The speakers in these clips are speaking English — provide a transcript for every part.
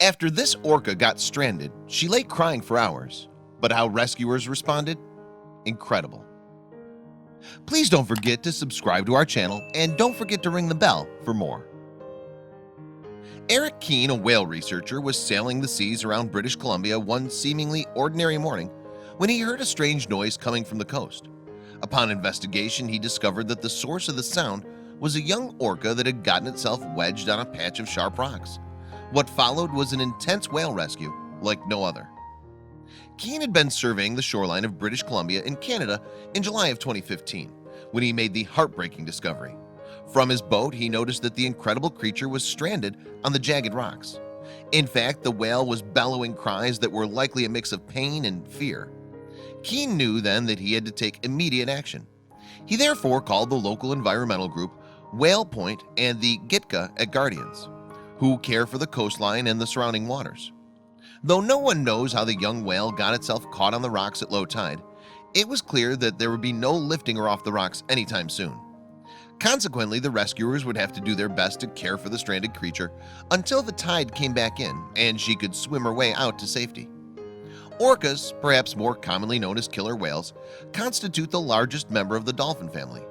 After this orca got stranded, she lay crying for hours, but how rescuers responded? Incredible. Please don't forget to subscribe to our channel and don't forget to ring the bell for more. Eric Keane, a whale researcher, was sailing the seas around British Columbia one seemingly ordinary morning when he heard a strange noise coming from the coast. Upon investigation, he discovered that the source of the sound was a young orca that had gotten itself wedged on a patch of sharp rocks. What followed was an intense whale rescue like no other. Keane had been surveying the shoreline of British Columbia in Canada in July of 2015 when he made the heartbreaking discovery. From his boat, he noticed that the incredible creature was stranded on the jagged rocks. In fact, the whale was bellowing cries that were likely a mix of pain and fear. Keane knew then that he had to take immediate action. He therefore called the local environmental group Whale Point and the Gitka at Guardians, who care for the coastline and the surrounding waters. Though no one knows how the young whale got itself caught on the rocks at low tide, it was clear that there would be no lifting her off the rocks anytime soon. Consequently, the rescuers would have to do their best to care for the stranded creature until the tide came back in and she could swim her way out to safety. Orcas, perhaps more commonly known as killer whales, constitute the largest member of the dolphin family,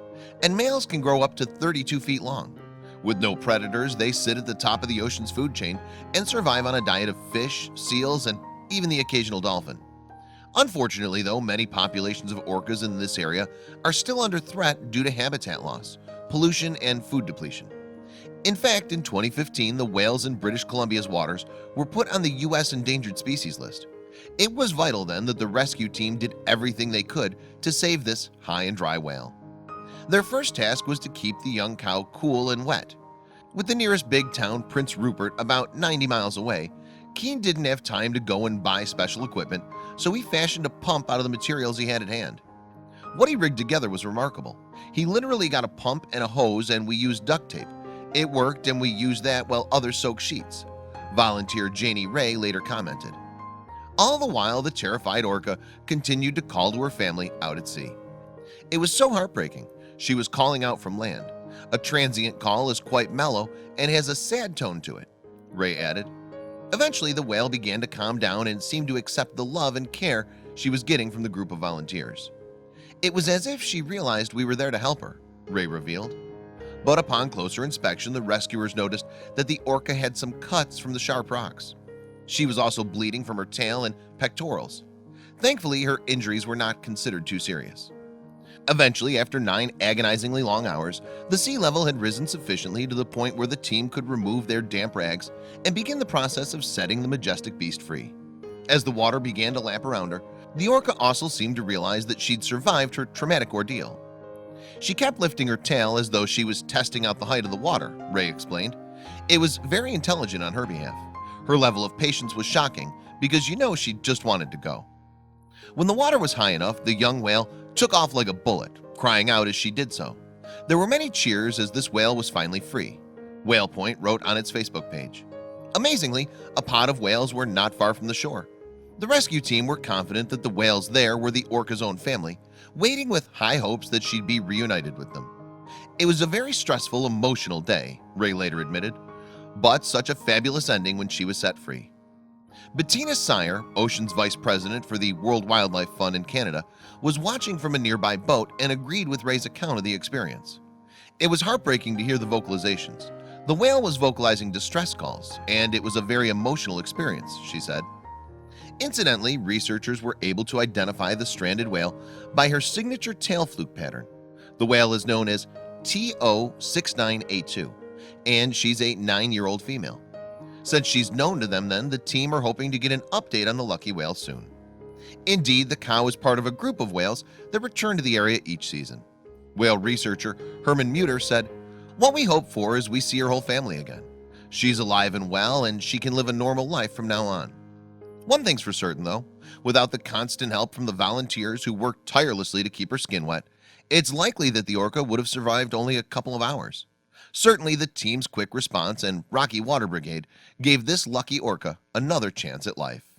and males can grow up to 32 feet long. With no predators, they sit at the top of the ocean's food chain and survive on a diet of fish, seals, and even the occasional dolphin. Unfortunately, though, many populations of orcas in this area are still under threat due to habitat loss, pollution, and food depletion. In fact, in 2015, the whales in British Columbia's waters were put on the U.S. endangered species list. It was vital then that the rescue team did everything they could to save this high and dry whale. Their first task was to keep the young cow cool and wet. With the nearest big town, Prince Rupert, about 90 miles away, Keane didn't have time to go and buy special equipment, so he fashioned a pump out of the materials he had at hand. What he rigged together was remarkable. He literally got a pump and a hose, and we used duct tape. It worked, and we used that while others soaked sheets. Volunteer Janie Ray later commented. All the while, the terrified orca continued to call to her family out at sea. It was so heartbreaking. She was calling out from land. A transient call is quite mellow and has a sad tone to it, Ray added. Eventually, the whale began to calm down and seemed to accept the love and care she was getting from the group of volunteers. It was as if she realized we were there to help her, Ray revealed. But upon closer inspection, the rescuers noticed that the orca had some cuts from the sharp rocks. She was also bleeding from her tail and pectorals. Thankfully, her injuries were not considered too serious. Eventually, after 9 agonizingly long hours, the sea level had risen sufficiently to the point where the team could remove their damp rags and begin the process of setting the majestic beast free. As the water began to lap around her, the orca also seemed to realize that she'd survived her traumatic ordeal. She kept lifting her tail as though she was testing out the height of the water, Ray explained. It was very intelligent on her behalf. Her level of patience was shocking because she just wanted to go. When the water was high enough, the young whale took off like a bullet, crying out as she did so. There were many cheers as this whale was finally free. Whale Point wrote on its Facebook page. Amazingly, a pod of whales were not far from the shore. The rescue team were confident that the whales there were the orca's own family, waiting with high hopes that she'd be reunited with them. It was a very stressful, emotional day, Ray later admitted, but such a fabulous ending when she was set free. Bettina Sire, Ocean's vice president for the World Wildlife Fund in Canada, was watching from a nearby boat and agreed with Ray's account of the experience. It was heartbreaking to hear the vocalizations. The whale was vocalizing distress calls, and it was a very emotional experience, she said. Incidentally, researchers were able to identify the stranded whale by her signature tail fluke pattern. The whale is known as TO6982, and she's a 9-year-old female. Since she's known to them then, the team are hoping to get an update on the lucky whale soon. Indeed, the cow is part of a group of whales that return to the area each season. Whale researcher Herman Muter said, "What we hope for is we see her whole family again. She's alive and well, and she can live a normal life from now on." One thing's for certain though, without the constant help from the volunteers who worked tirelessly to keep her skin wet, it's likely that the orca would have survived only a couple of hours. Certainly, the team's quick response and Rocky Water Brigade gave this lucky orca another chance at life.